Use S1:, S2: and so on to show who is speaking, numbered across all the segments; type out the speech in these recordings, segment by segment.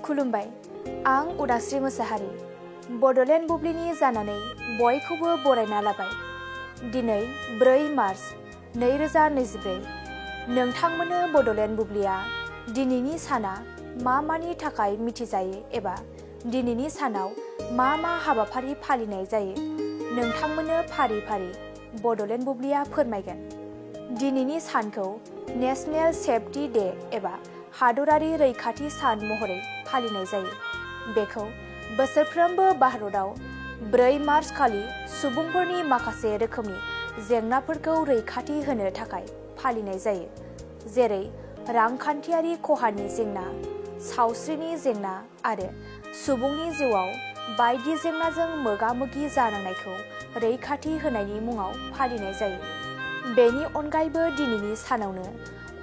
S1: खुलुमबाय, आं उदास्रि मोसाहारि। बड'लेण्ड बुब्लिनि जानानै बयखौबो बरायना लाबाय। दिनै 4 मार्च 2024। नोंथांमोननो बड'लेण्ड बुब्लिया दिनैनि साना मा-मानि थाखाय मिथिजायो एबा दिनैनि सानाव मा हाबाफारि फालिनाय जायो, नोंथांमोननो फारि-फारि बड'लेण्ड बुब्लिया फोरमायगोन। दिनैनि सानखौ नेशनेल सेफ्टि डे एबा हादरारि रैखाथि सान महरै फालिनाय जायो। बेखौ बोसोरफ्रोमबो भारतआव 4 मार्च खालि सुबुंफोरनि माखासे रोखोमनि जेंनाफोरखौ रैखाथि होनो थाखाय फालिनाय जायो, जेरै रांखान्थियारि खहानि जेंना, सावस्रिनि जेंना आरो सुबुंनि जिउआव बायदि जेंनाजों मोगा-मोगि जानांनायखौ रैखाथि होनायनि मुङाव फालिनाय जायो। बेनि अनगायैबो दिनैनि सानावनो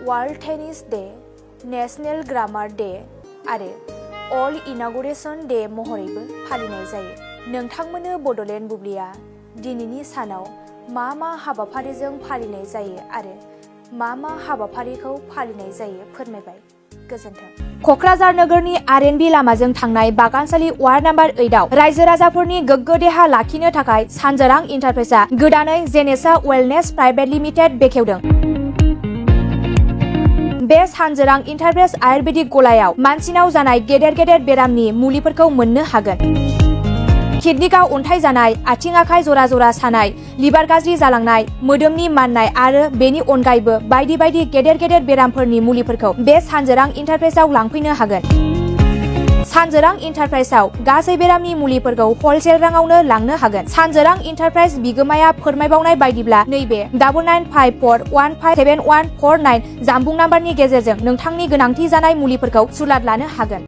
S1: world tennis day, national grammar day आरो अल इनॉग्रेशन डे महरैबो फालिनाय जायो। नोंथांमोननो बड'लेण्ड बुब्लिया दिनैनि सानाव मा हाबाफारिजों फालिनाय जायो आरो मा हाबाफारिखौ फालिनाय जायो फोरमायबाय। गोजोन्थों। क'क्राझार नोगोरनि आर.एन.बी लामाजों थांनाय बागानसालि वार्ड नम्बर 8 आव रायजो राजाफोरनि गोग्गो देहा लाखिनो थाखाय सानजोरां इन्टारप्राइजआ गोदानै जेनेसा वेलनेस प्राइभेट लिमिटेड बेखेवदों। बे सानजोरां इन्टारप्राइज आयुर्वेदिक गलायाव मानसिनाव जानाय गेदेर बेरामनि मुलिफोरखौ मोननो हागोन। किडनिकआव अन्थाइ जानाय, आथिं-आखाइ जरा सानाय, लिभार गाज्रि जालांनाय, मोदोमनि माननाय आरो बेनि अनगायैबो बायदि गेदेर बेरामफोरनि मुलिफोरखौ बे सानजोरां इन्टारप्राइजआव लांफैनो हागोन। सानजोरां इन्टारप्राइजआव गासै बेरामनि मुलिफोरखौ हलसेल राङावनो लांनो हागोन। सानजोरां इन्टारप्राइज बिगोमाया फोरमायबावनाय बायदिब्ला नैबे 9954157149 जानबुं नाम्बारनि गेजेरजों नोंथांनि गोनांथि जानाय मुलिफोरखौ सुलाद लानो हागोन।